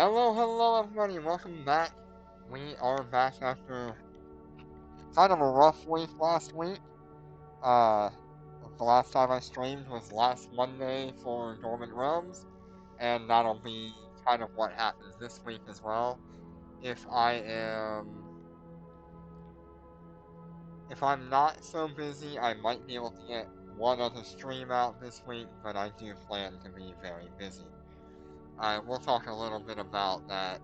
Hello everybody, welcome back. We are back after kind of a rough week last week. Uh, the last time I streamed was last Monday for Dormant Realms, and that'll be kind of what happens this week as well. If I'm not so busy, I might be able to get one other stream out this week, but I do plan to be very busy. We'll talk a little bit about that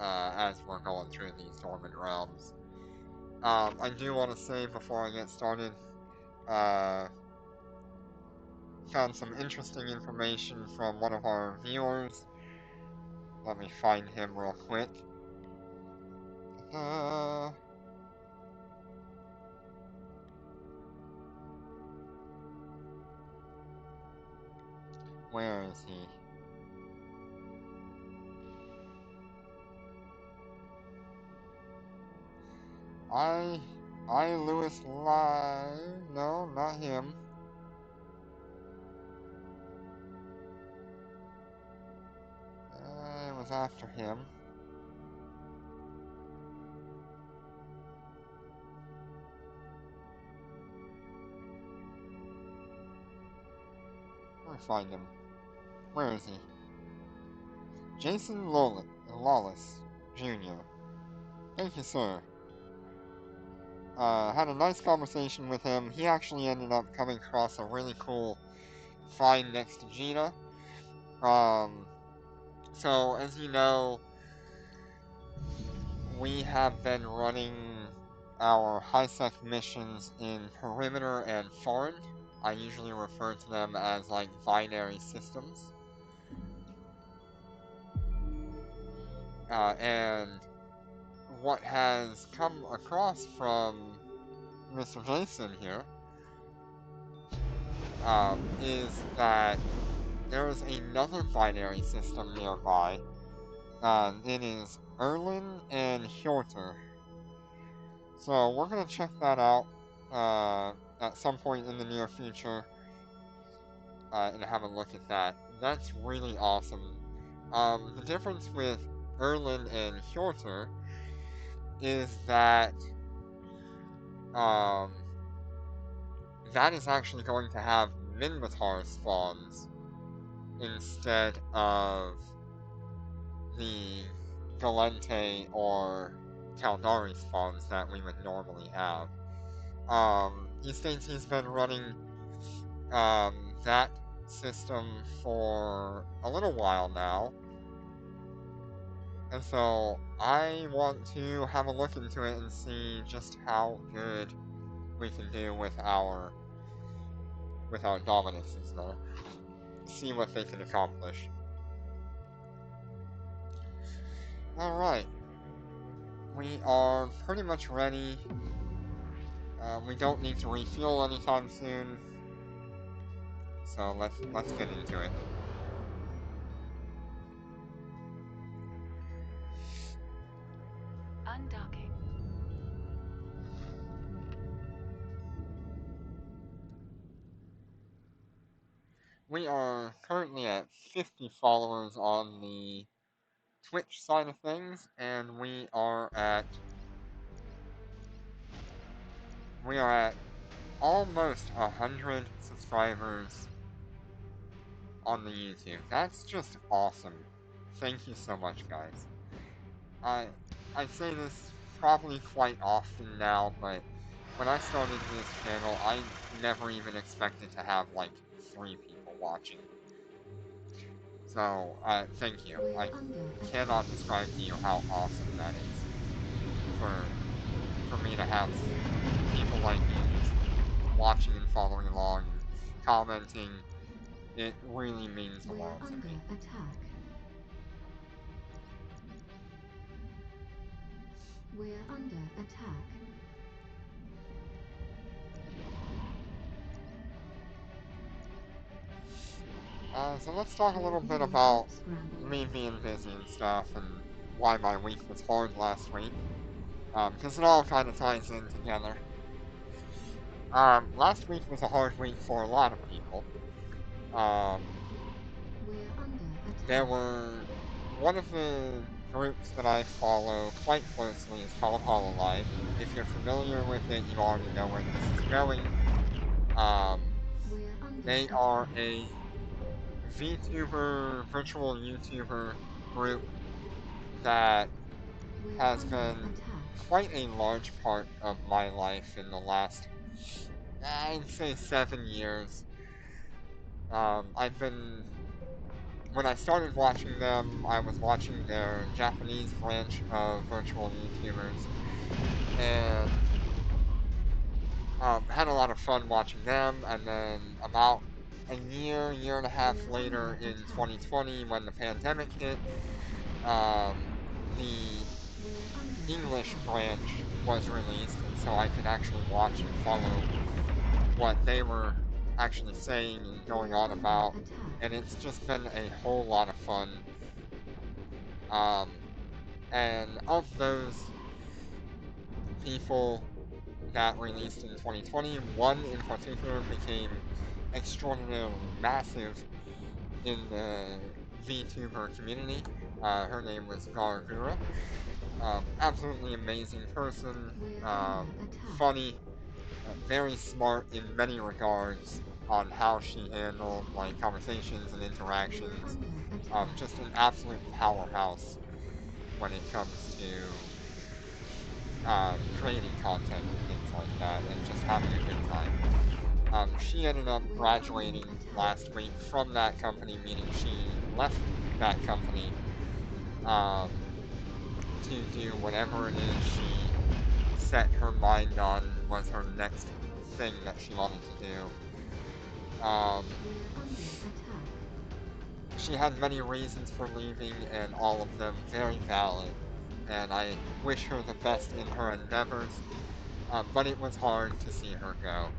as we're going through these Dormant Realms. I do want to say before I get started, uh, found some interesting information from one of our viewers. Let me find him real quick. Uh, where is he? Lewis Live. No, not him. It was after him. Let me find him. Where is he? Jason Lawless Jr. Thank you, sir. Had a nice conversation with him. He actually ended up coming across a really cool find next to Gina. So as you know, we have been running our high-sec missions in Perimeter and Foreign. I usually refer to them as like binary systems. And what has come across from Mr. Jason here is that there is another binary system nearby. It is Erlin and Hjorter. So we're gonna check that out at some point in the near future and have a look at that. That's really awesome. The difference with Erlin and Hjorter is that um, that is actually going to have Minmatar spawns instead of the Galente or Caldari spawns that we would normally have. He states he's been running that system for a little while now, and so I want to have a look into it and see just how good we can do with our dominances there. See what they can accomplish. Alright. We are pretty much ready. We don't need to refuel anytime soon. So let's get into it. Undocking. We are currently at 50 followers on the Twitch side of things, and we are at almost 100 subscribers on the YouTube. That's just awesome. Thank you so much, guys. I say this probably quite often now, but when I started this channel, I never even expected to have like 3 people watching. So, thank you. I cannot describe to you how awesome that is. For me to have people like you just watching and following along and commenting, it really means a lot to me. We're under attack. So let's talk a little bit about me being busy and stuff and why my week was hard last week. Because it all kind of ties in together. Last week was a hard week for a lot of people. There were one of the groups that I follow quite closely is called Hololive. If you're familiar with it, you already know where this is going. Um, We're under they attack. are a VTuber, virtual YouTuber group that We're has under been attack. quite a large part of my life in the last, I'd say, 7 years. I've been when I started watching them, I was watching their Japanese branch of virtual YouTubers, and had a lot of fun watching them. And then about a year and a half We're under later in attack. 2020, when the pandemic hit, um, the We're under English attack. branch was released, and so I could actually watch and follow what they were actually saying and going We're on under about. attack. And it's just been a whole lot of fun. Um, and of those people that released in 2020, one in particular became extraordinarily massive in the VTuber community. Her name was Gargura. Absolutely amazing person, We're under attack. funny, very smart in many regards on how she handled like conversations and We're interactions. under attack. Just an absolute powerhouse when it comes to creating content and things like that, and just having a good time. She ended up We're under graduating attack. last week from that company, meaning she left that company um, to do whatever it is she set her mind on was her next thing that she wanted to do. We're under attack. She had many reasons for leaving, and all of them very valid. And I wish her the best in her endeavors. But it was hard to see her go.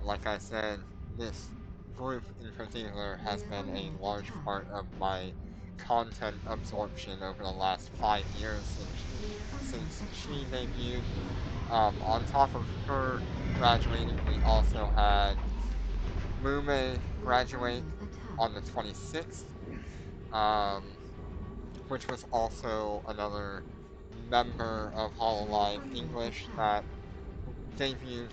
Like I said, this group in particular has We're been a under large attack. part of my content absorption over the last 5 years We're under since she attack. debuted. On top of her graduating, we also had Mume We're graduate under attack. on the 26th, um, which was also another member of We're Hololive under English attack. that debuted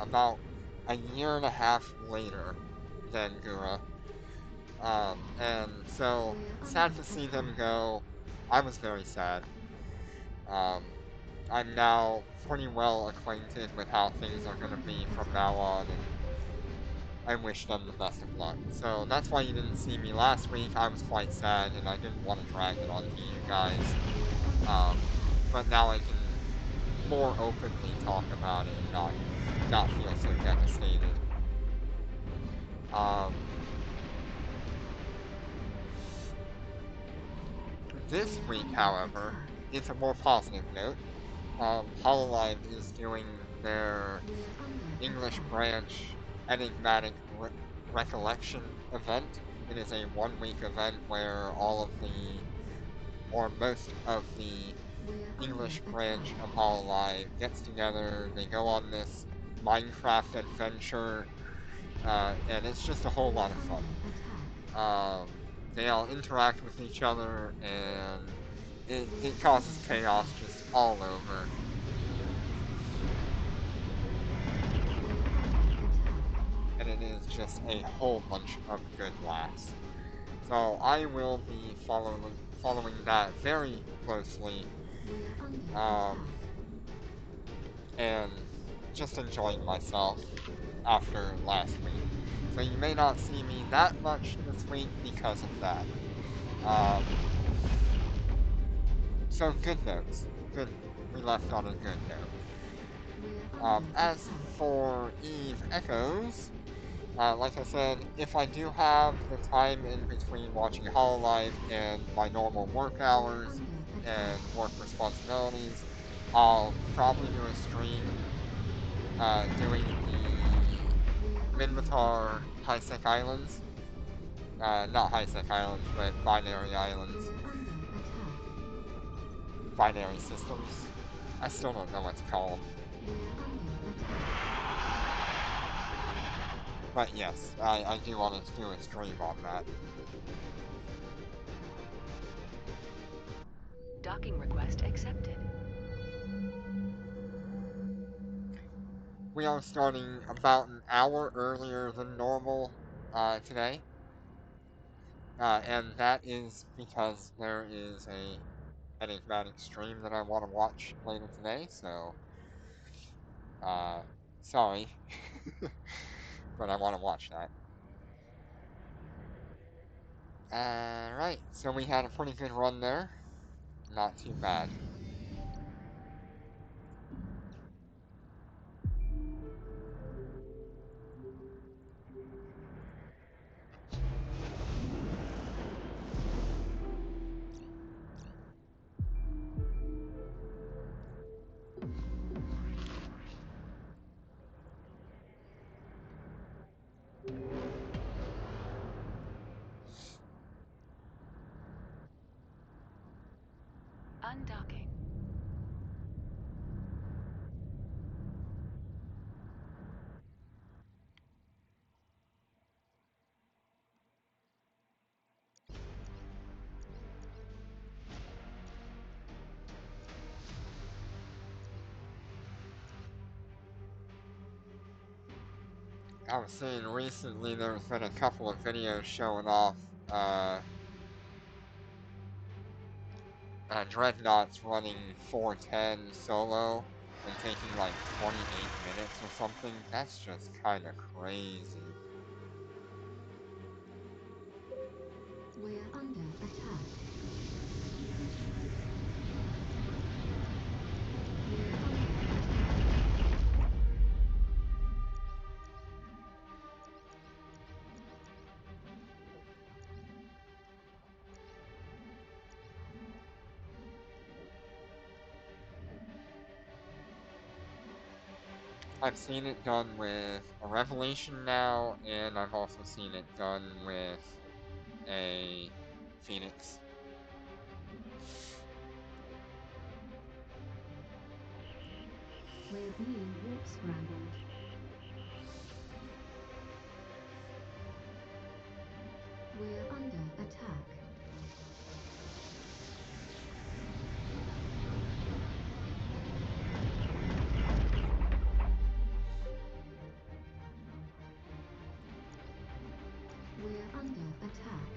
about a year and a half later than Gura. And so We're sad under to see them attack. go. I was very sad. Um, I'm now pretty well acquainted with how things are We're going to under be from attack. now on, and I wish them the best of luck. So that's why you didn't see me last week. I was quite sad, and I didn't want to drag it onto you guys. We're under Um, attack. but now I can more openly talk about it and not feel so devastated. Um, this We're week, under however, attack. it's a more positive note. Hololive is doing their We're under English attack. branch enigmatic recollection event. It is a 1 week event where all of the, or most of the We're under English branch attack. of Hololive gets together. They go on this Minecraft adventure, and it's just a whole We're lot of fun. under attack. Um, they all interact with each other, and it We're causes under chaos attack. just all over. We're under attack. And it is just a whole bunch of good laughs. So I will be following that very closely, We're under um, attack. and just enjoying myself after last week. So you may not see me that much this week because of that. Um, so good notes. Good. We left on a good note. We're under As attack. for Eve Echoes, like I said, if I do have the time in between watching Hololive and my normal work We're hours under and attack. work responsibilities, I'll probably do a stream doing We're the under Minmatar attack. High-Sec Islands. Not High-Sec Islands, but Binary Islands. We're under attack. Binary Systems. I still don't know what to call them. We're under attack. But yes, I do want to do a stream on that. Undocking request accepted. We are starting about an hour earlier than normal today. And that is because there is a enigmatic stream that I want to watch later today, so sorry. But I want to watch that. Alright, so we had a pretty good run there. Not too bad. Undocking. I was saying recently there's been a couple of videos showing off Dreadnoughts running 410 solo and taking like 28 minutes or something. That's just kind of crazy. We're under attack. We're under attack. I've seen it done with a Revelation now, and I've also seen it done with a Phoenix. We're being warp scrambled. We're under attack. We're under attack.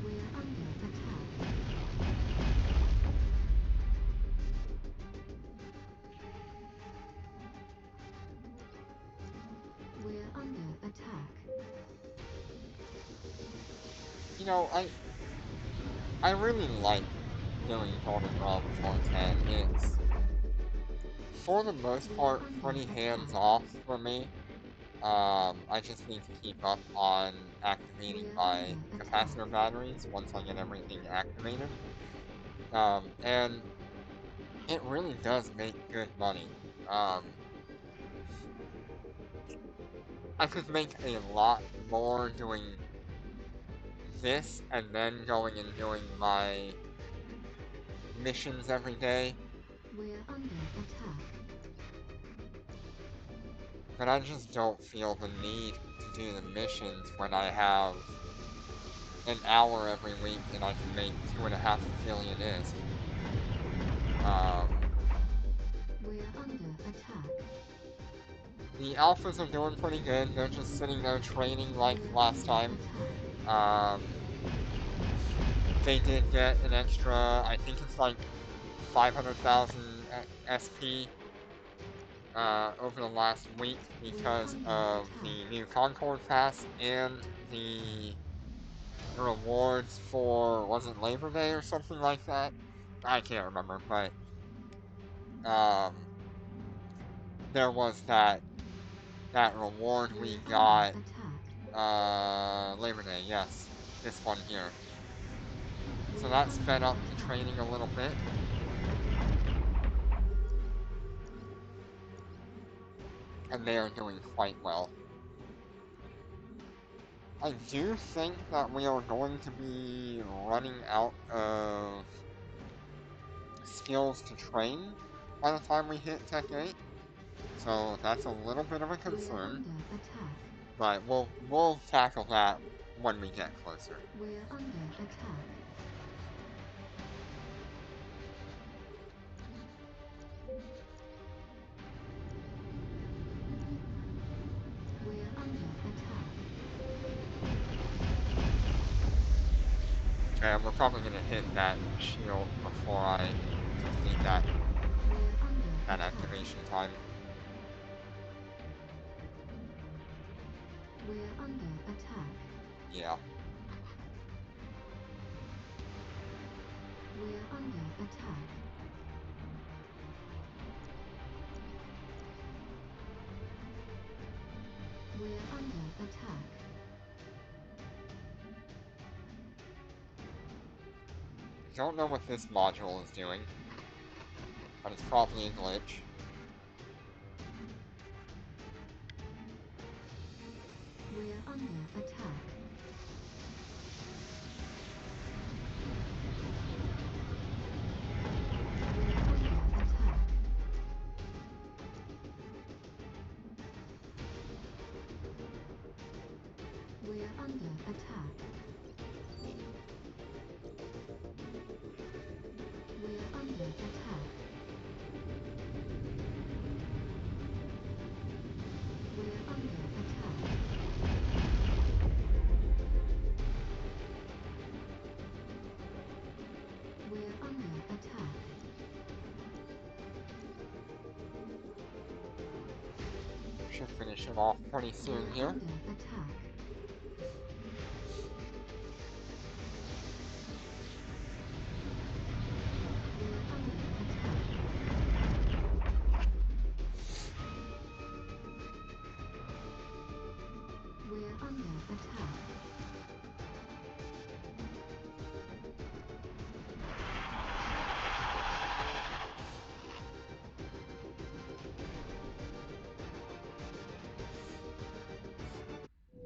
We're under attack. We're under attack. You know, I really like doing Dormant ROM 410. It's, for the most part, pretty hands-off for me. I just need to keep up on activating We're my under capacitor attack. batteries once I get everything activated. And it really does make good money. Um, I could make a lot more doing this and then going and doing my missions every day, We're under attack. but I just don't feel the need to do the missions when I have an hour every week and I can make 2.5 billion ISK. We're under attack. The alphas are doing pretty good. They're just sitting there training like We're last under time. attack. They did get an extra, I think it's like 500,000 SP over the last week because of the new Concord Pass and the rewards for, was it Labor Day or something like that? I can't remember, but there was that reward we We're got under attack. Labor Day, yes. This one here. So We're that sped under up the attack. training a little bit. And they are doing quite well. I do think that we are going to be running out of skills to train by the time we hit Tech 8. So that's a little bit of a We're concern. under attack. But we'll tackle that when we get closer. We're under attack. We're under attack. And we're probably gonna hit that shield before I complete that We're under attack. activation time. We're under attack. Yeah. We're under attack. We're under attack. I don't know what this module is doing, but it's probably a glitch. We're under attack. We're under attack. We're under attack. We're under attack. We're under attack. We're under attack. Should finish him off pretty soon We're here. under attack. We're under attack. We're under attack.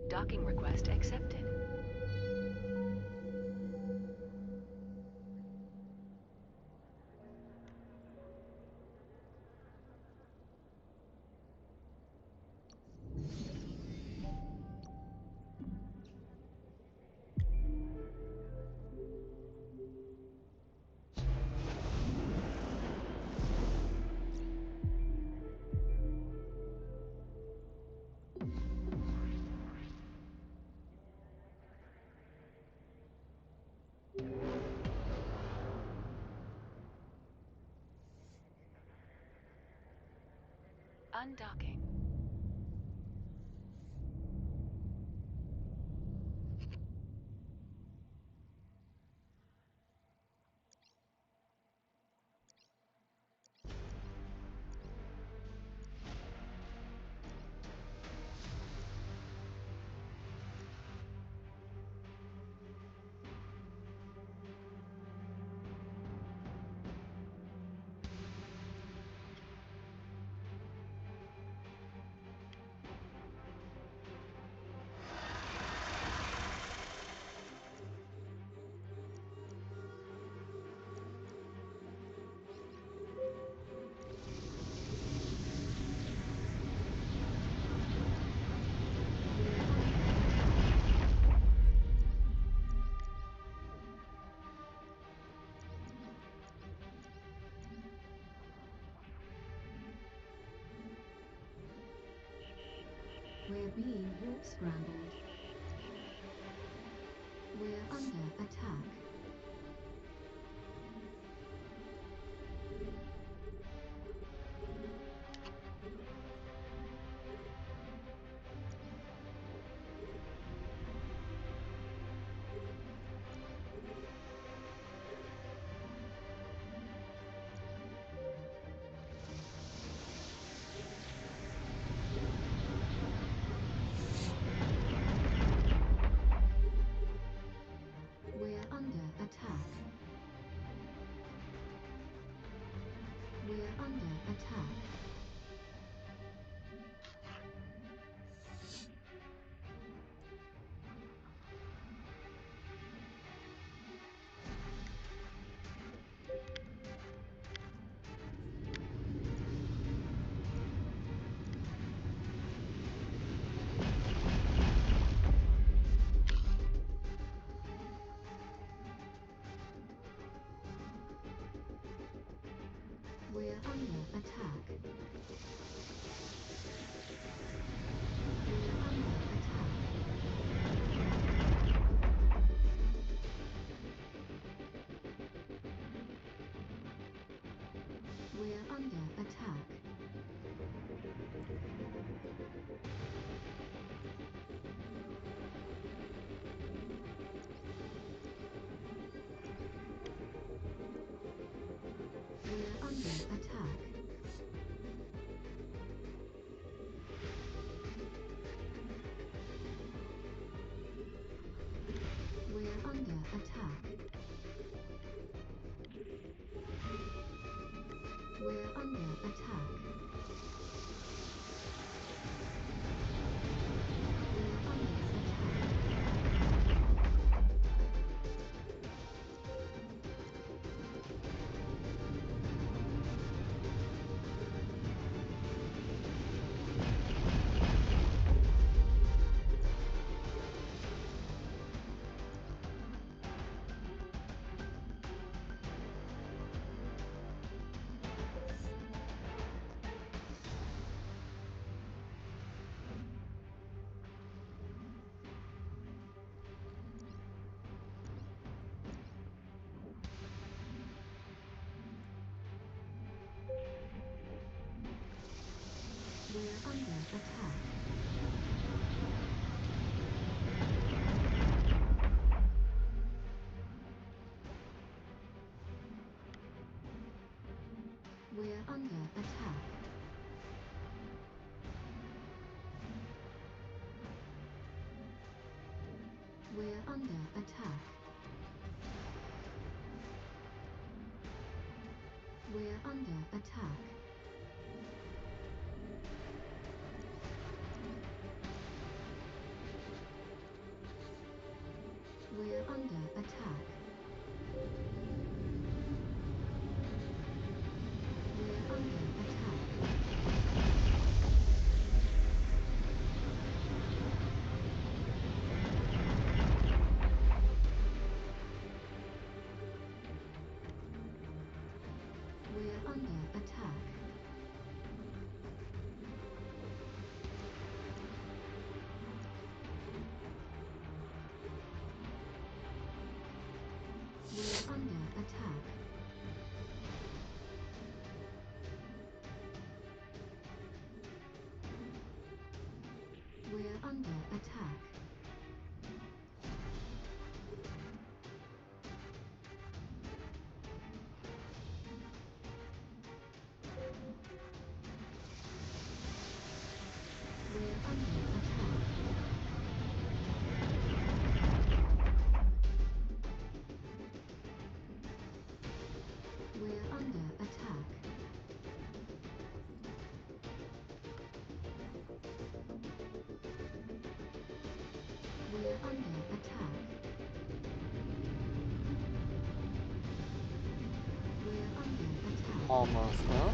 Docking request accepted. Undocking. We're being warp scrambled. We're under attack. We're under attack. We're under attack. We're under attack. We're under attack. We're under attack. We're under attack. We're under attack. We're under attack. We're under attack. We're under attack. We're under attack. We're under attack. We're under attack. We're under attack. We're under attack. We're under attack. We're under attack. Almost there.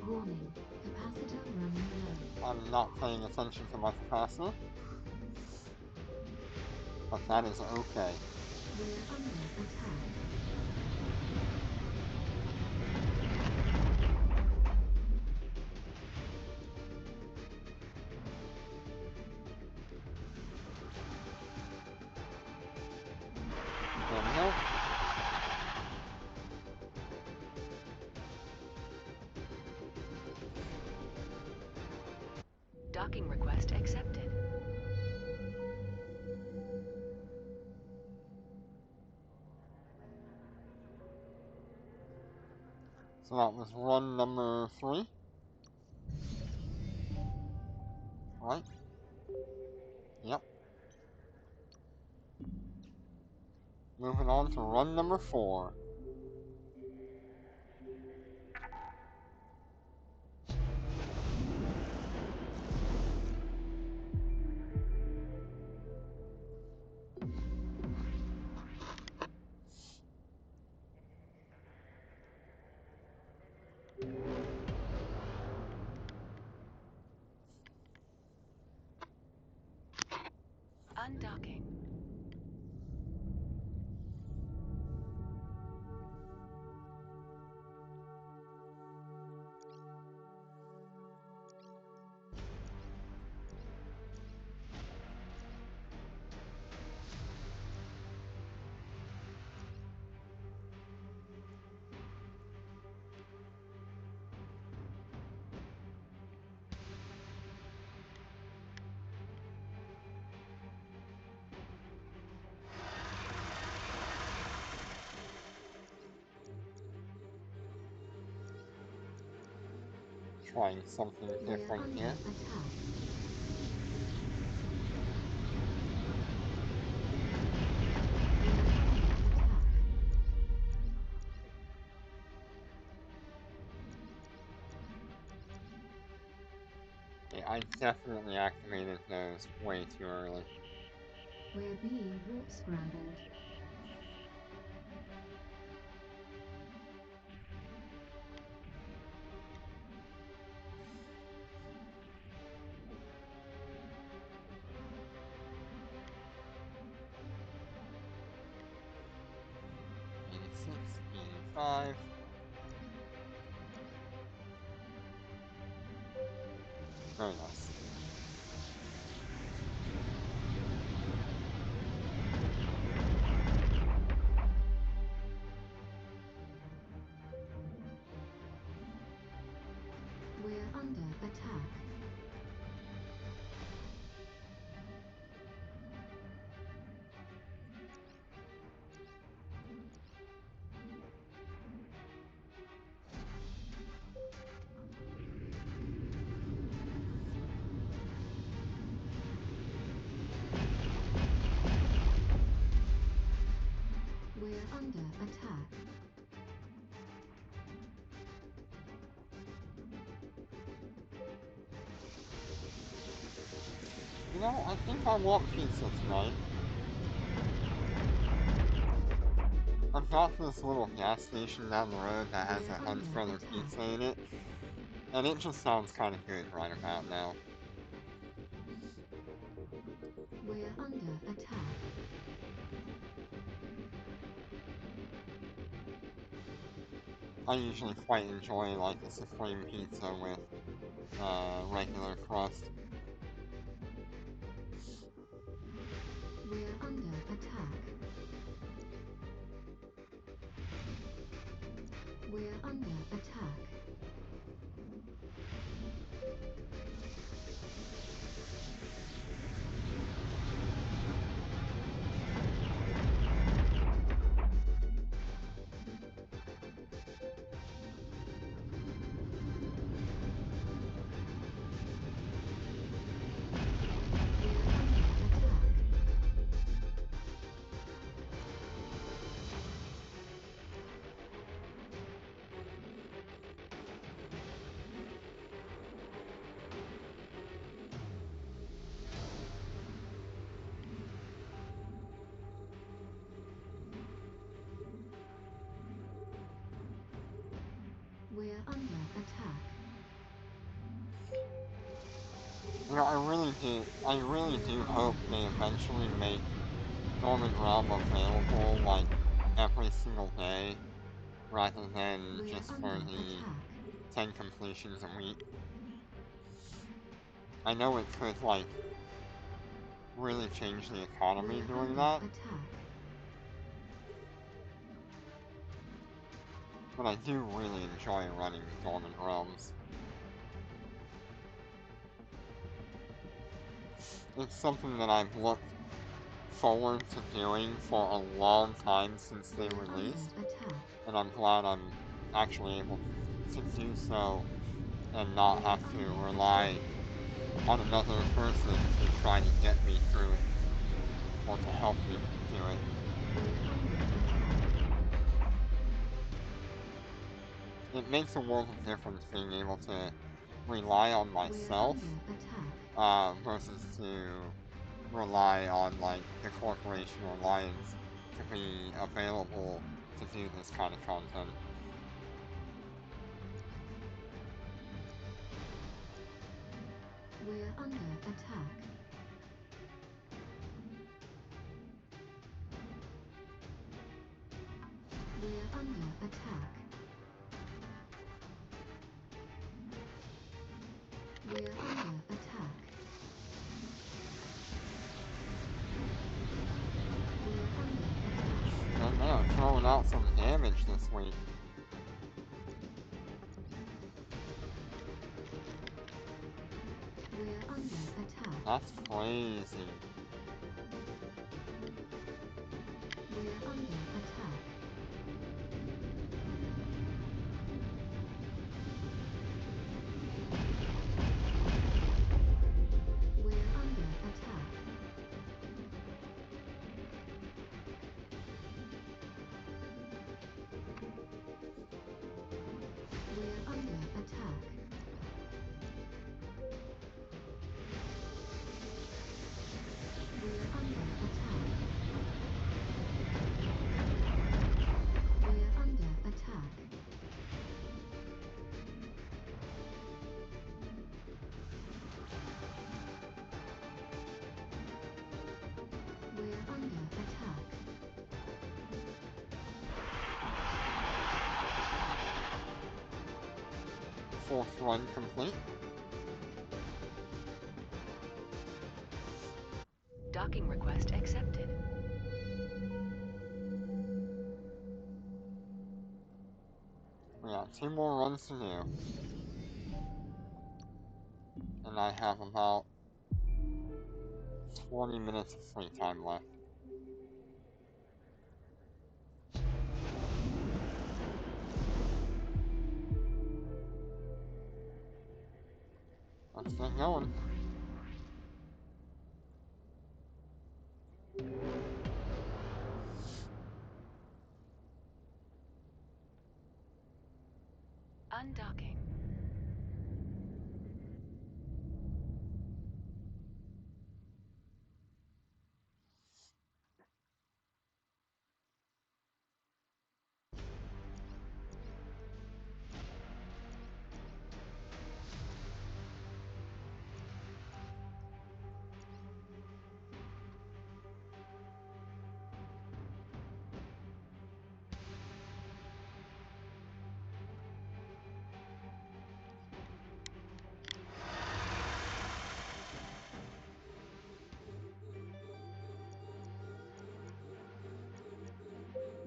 Warning. Capacitor running low. I'm not paying attention to my capacitor, but that is okay. We're under attack. There we go. Docking request accepted. So that was run number 3. Right? Yep. Moving on to run number 4. Undocking. trying something We're different under here. attack. Okay, I definitely activated those way too early. We're being warp scrambled. Five. Very nice. We're under attack. We're under attack. You know, I think I want pizza tonight. I've got this little gas station down the road that has a Hunt Brother pizza in it, and it just sounds kind of good right about now. We're under attack. I usually quite enjoy like a supreme pizza with regular crust. We're under attack. We're under attack. We're under attack. You know, I really do hope they eventually make Dormant Realm available like every single day, rather than We're just under for the attack. 10 completions a week. I know it could like really change the economy We're doing under that, attack. but I do really enjoy running Dormant Realms. It's something that I've looked forward to doing for a long time since they We're released, under attack. and I'm glad I'm actually able to do so and not have to rely on another person to try to get me through or to help me do it. We're under attack. It makes a world of difference being able to rely on We're myself under attack. versus to rely on like the corporation or alliance to be available to do this kind of content. We're under attack. We're under attack. We're under attack. We're under attack. And they are throwing out some damage this week. We're under attack. That's crazy. We're under attack. 4th run complete. Docking request accepted. We got 2 more runs to do. And I have about 20 minutes of free time left. Let's get going. Undocking.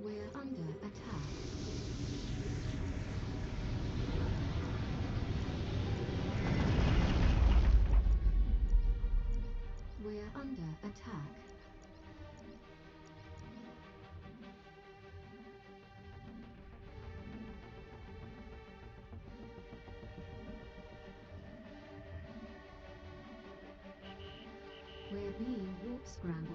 We're under attack. We're under attack. We're being warp scrambled.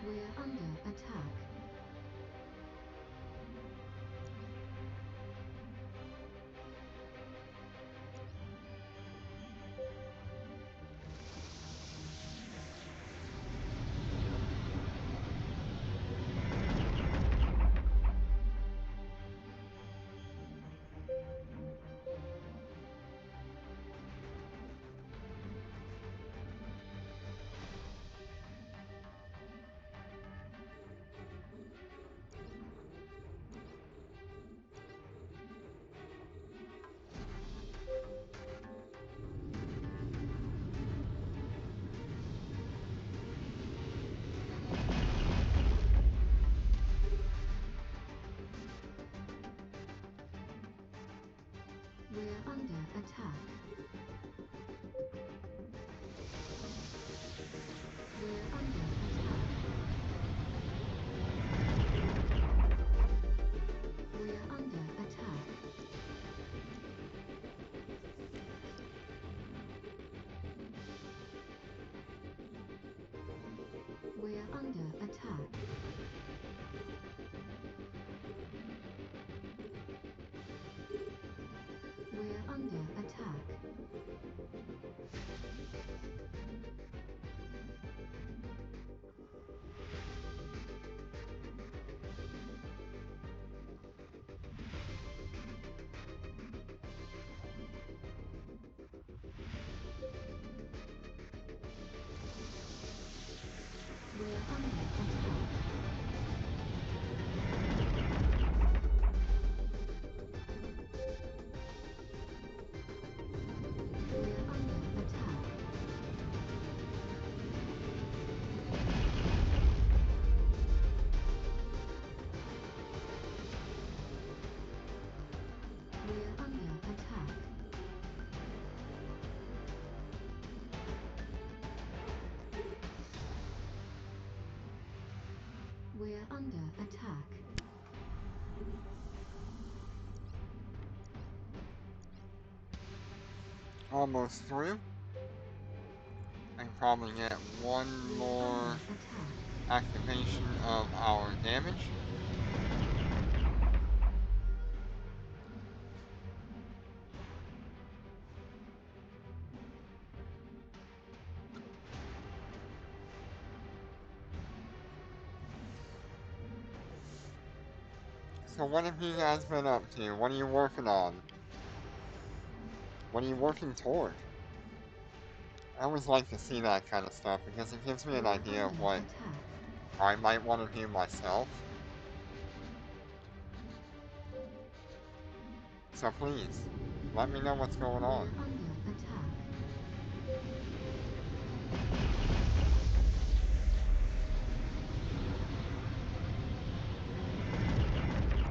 We're under attack. We're under attack. We're under attack. We're under attack. We're under attack. We're under attack. We're under attack. We're under attack. We're under attack. We're under attack. Almost through. I can probably get one We're more under attack. activation of our damage. So what have you guys been up to? What are you working on? What are you working toward? I always like to see that kind of stuff because it gives me an We're idea of under what attack. I might want to do myself. So please, let me know what's going We're on. under attack.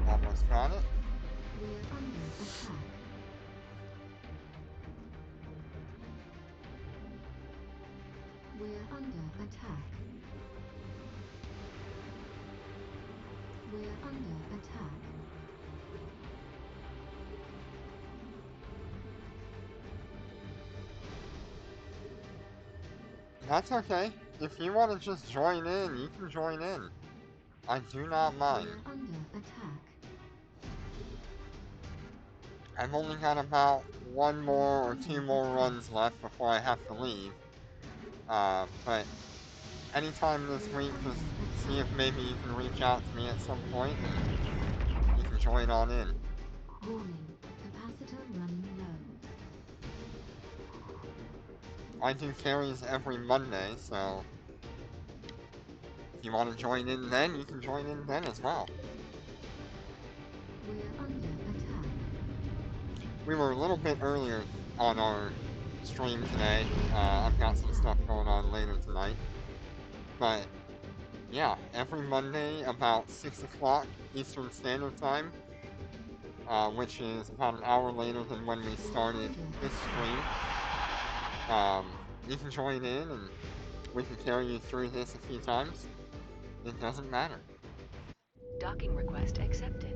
Almost got it. We're under attack. We're under attack. We're under attack. That's okay. If you want to just join in, you can join in. I do not mind. We're under attack. I've only got about one more or two more runs left before I have to leave. But anytime this week, just see if maybe you can reach out to me at some point and you can join on in. Warning. Capacitor running low. I do carries every Monday, so if you want to join in then, you can join in then as well. We're under attack. We were a little bit earlier on our stream today. I've got some stuff going on later tonight. But yeah, every Monday about 6 o'clock Eastern Standard Time, which is about an hour later than when we started this stream. You can join in and we can carry you through this a few times. It doesn't matter. Docking request accepted.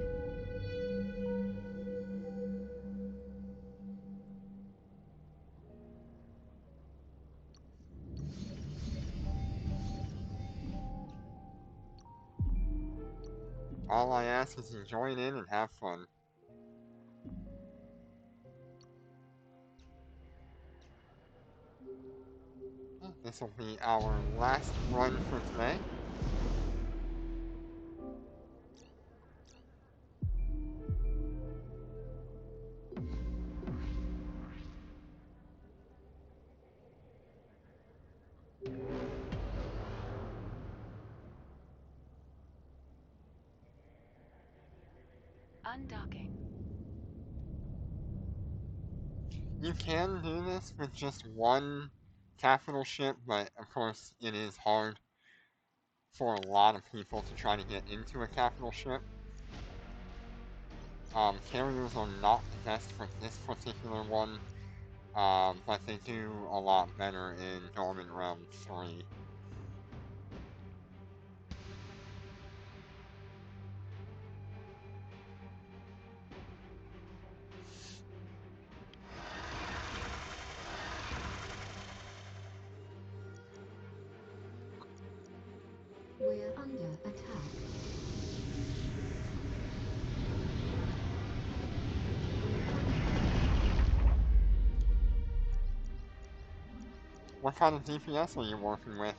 All I ask is you join in and have fun. This will be our last run for today. Undocking. You can do this with just one capital ship, but of course it is hard for a lot of people to try to get into a capital ship. Carriers are not the best for this particular one, but they do a lot better in Dormant Realm 3. We're under attack. What kind of DPS are you working with?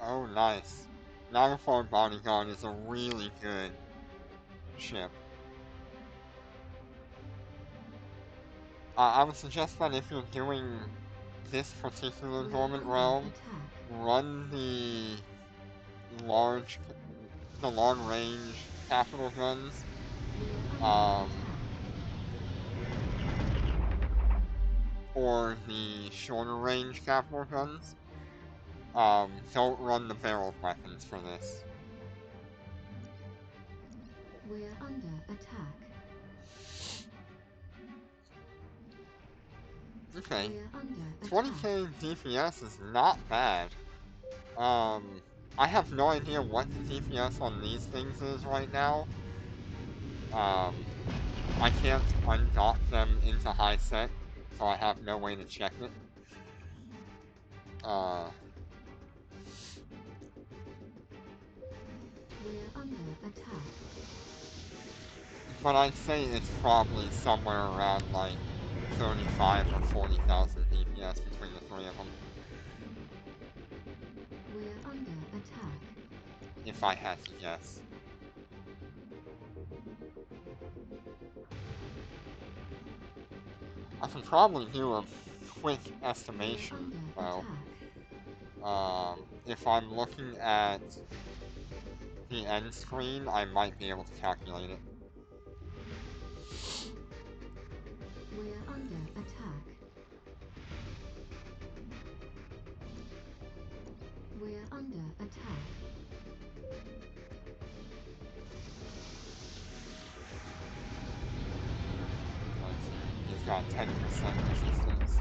Oh, nice. Naglfar Bodyguard is a really good ship. I would suggest that if you're doing this particular We're Dormant under Realm, attack. run large, the long range capital guns. We're under attack. Or the shorter range capital guns. Don't run the barreled weapons for this. We're under attack. Okay, We're under 20k DPS is not bad. I have no idea what the DPS on these things is right now. I can't undock them into high set, so I have no way to check it. We're under attack. But I'd say it's probably somewhere around like 35 or 40,000 DPS between the three of them. We're under attack. if I had to guess. I can probably do a quick We're estimation, under though. attack. If I'm looking at the end screen, I might be able to calculate it. We're under attack. We're under attack. Let's see, he's got 10% resistance.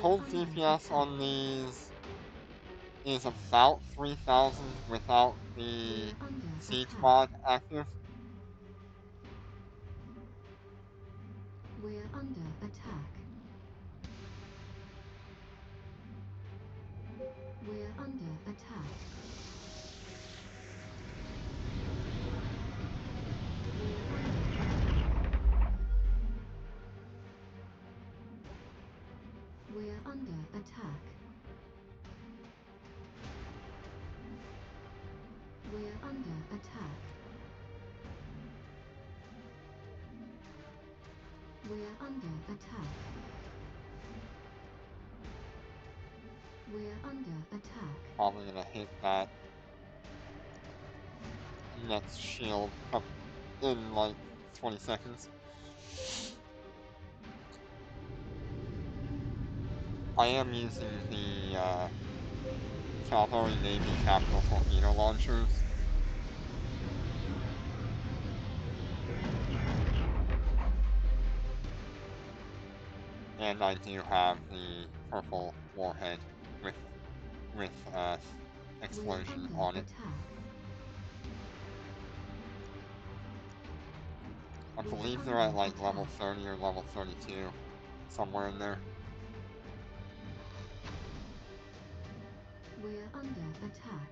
Cold DPS on these is about 3,000 without the We're under siege attack. mod active. We're under attack. We're under attack. We're under attack. We're under attack. We're under attack. We're under attack. Probably gonna hit that next shield up in like 20 seconds. I am using the Cavalry Navy Capital Torpedo Launchers. And I do have the purple warhead with explosion We're on under it. attack. I believe they're at like level 30 or level 32, somewhere in there. We're under attack.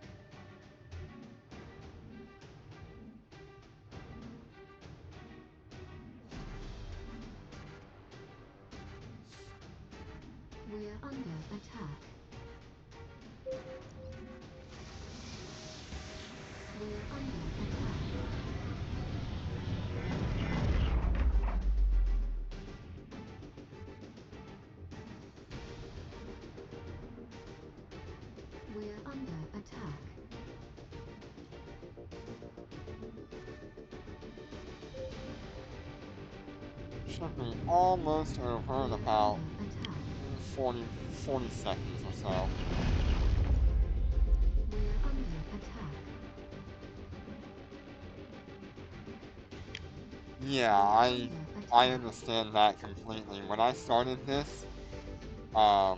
We're under attack. We're under attack. We're under attack. Should be almost over in We're about under attack. 40 seconds or so. We're under attack. Yeah, I understand that completely. When I started this, I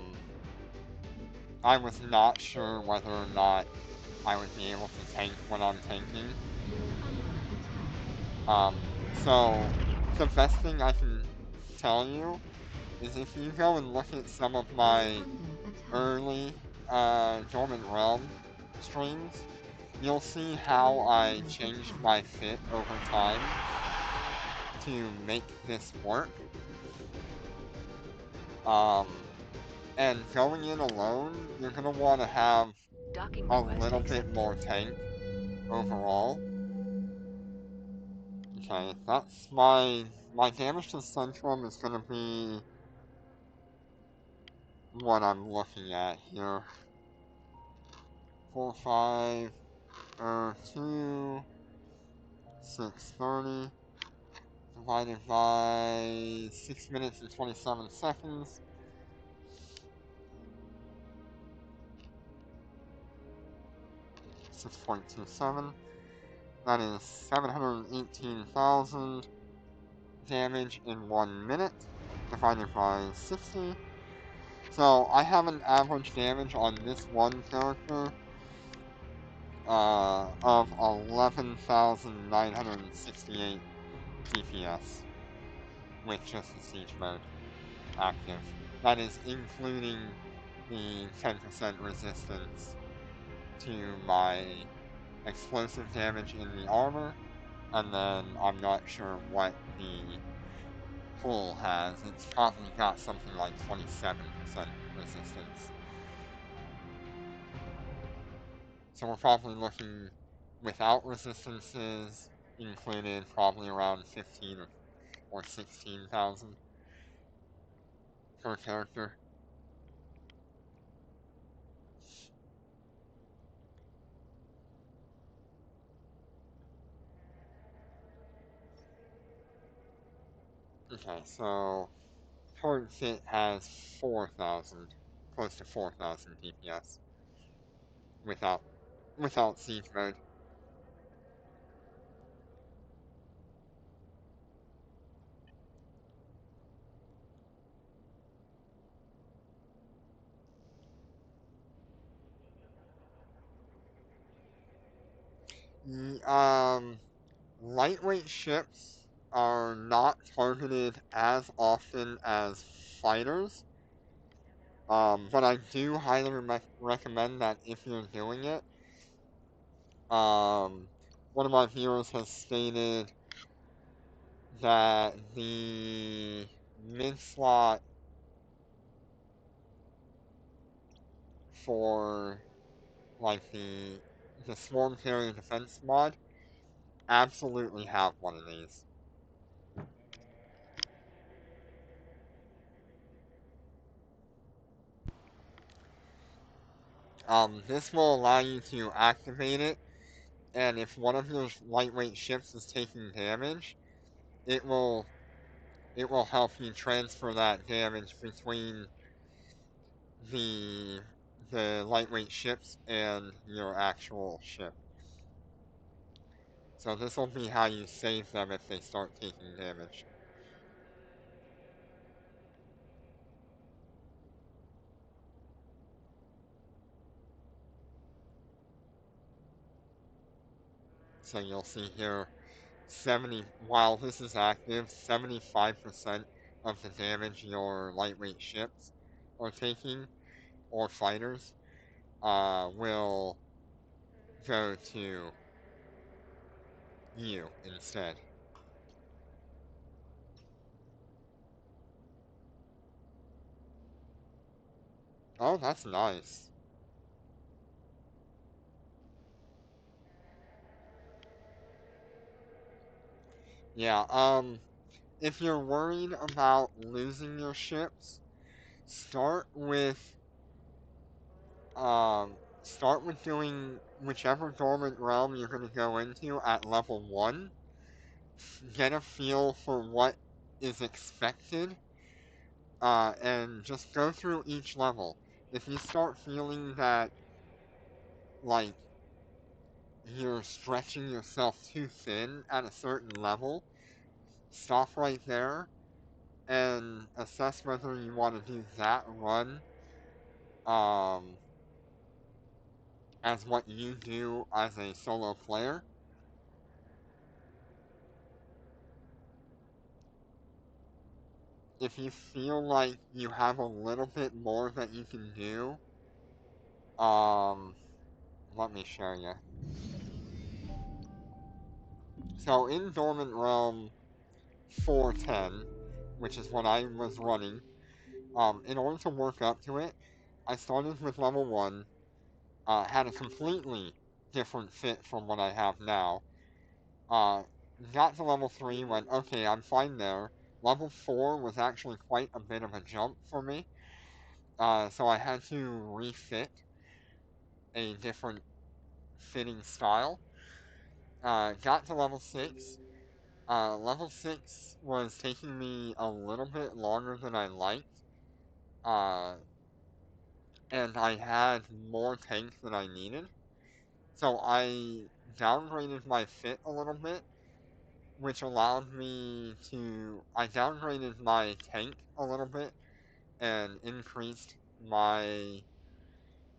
was not sure whether or not I would be able to tank when I'm tanking. We're under attack. So the best thing I can tell you is if you go and look at some of my We're under attack. early Dormant Realm streams, you'll see how I changed my fit over time to make this work. And going in alone, you're gonna want to have Docking a request little bit accepted. more tank overall. Okay, that's my damage to Centrum is gonna be what I'm looking at here. 4502 630 divided by 6 minutes and 27 seconds. 6.27. That is 718,000 damage in 1 minute divided by 60. So I have an average damage on this one character of 11,968 DPS with just the siege mode active. That is including the 10% resistance to my explosive damage in the armor, and then I'm not sure what the full has. It's probably got something like 27% resistance. So we're probably looking without resistances included, probably around 15 or 16,000 per character. Okay, so current fit has 4,000, close to 4,000 DPS without siege mode. Lightweight ships are not targeted as often as fighters. But I do highly recommend that if you're doing it. One of my viewers has stated that the mid slot for like the swarm carrier defense mod absolutely have one of these. This will allow you to activate it, and if one of your lightweight ships is taking damage, it will help you transfer that damage between the the lightweight ships and your actual ship. So this will be how you save them if they start taking damage. So you'll see here, while this is active, 75% of the damage your lightweight ships are taking, or fighters, will go to you instead. Oh, that's nice. Yeah, if you're worried about losing your ships, start with um, start with doing whichever dormant realm you're going to go into at level 1. Get a feel for what is expected, and just go through each level. If you start feeling that, like, you're stretching yourself too thin at a certain level, stop right there and assess whether you want to do that run um, as what you do as a solo player. If you feel like you have a little bit more that you can do, um, let me show you. So in Dormant Realm 410, which is what I was running, in order to work up to it, I started with level 1, had a completely different fit from what I have now. Uh, got to level 3, went, okay, I'm fine there. Level 4 was actually quite a bit of a jump for me, so I had to refit a different fitting style. Got to level 6. Level 6 was taking me a little bit longer than I liked, uh, and I had more tank than I needed. So I downgraded my fit a little bit, which allowed me to. I downgraded my tank a little bit and increased my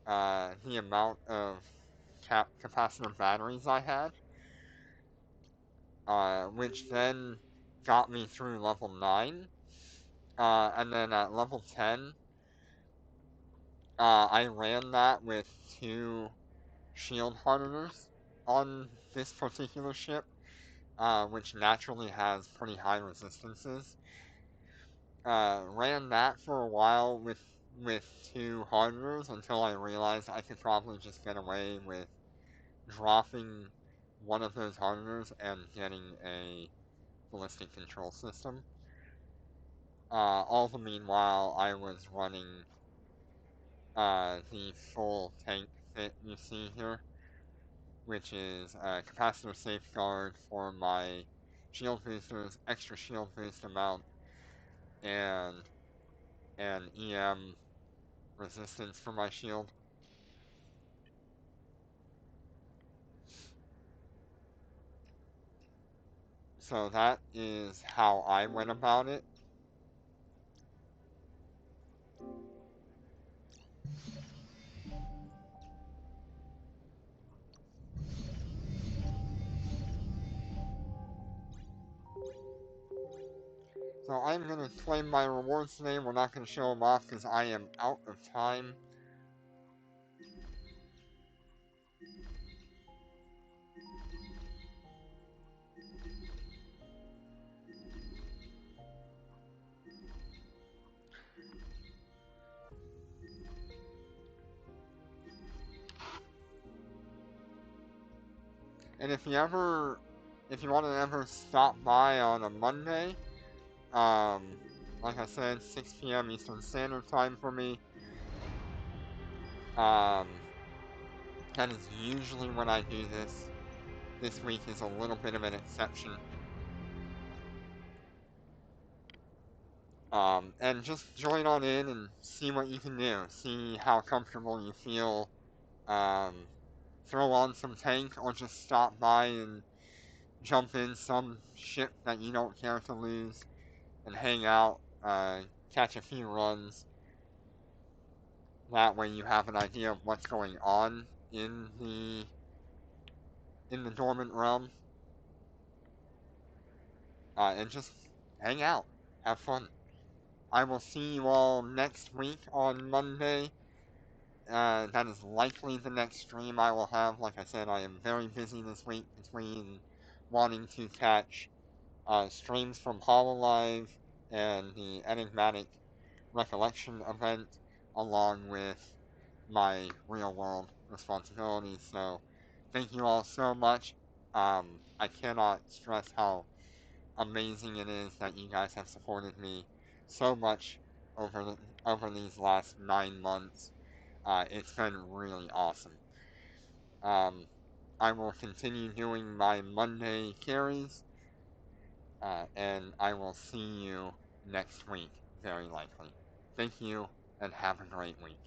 the amount of capacitor batteries I had, which then got me through level 9. And then at level 10, I ran that with 2 shield hardeners on this particular ship, which naturally has pretty high resistances. Ran that for a while with 2 hardeners until I realized I could probably just get away with dropping one of those hardeners and getting a ballistic control system. All the meanwhile, I was running the full tank fit you see here, which is a capacitor safeguard for my shield boosters, extra shield boost amount, and an EM resistance for my shield. So that is how I went about it. So I'm going to claim my rewards today. We're not going to show them off because I am out of time. And if you want to ever stop by on a Monday, like I said, 6 p.m. Eastern Standard Time for me. That is usually when I do this. This week is a little bit of an exception. And just join on in and see what you can do. See how comfortable you feel. Throw on some tank or just stop by and jump in some ship that you don't care to lose and hang out, catch a few runs. That way you have an idea of what's going on in the Dormant realm. And just hang out, have fun. I will see you all next week on Monday. That is likely the next stream I will have. Like I said, I am very busy this week between wanting to catch streams from Hololive and the Enigmatic Recollection event, along with my real world responsibilities. So, thank you all so much. I cannot stress how amazing it is that you guys have supported me so much over these last 9 months. It's been really awesome. I will continue doing my Monday carries, and I will see you next week, very likely. Thank you, and have a great week.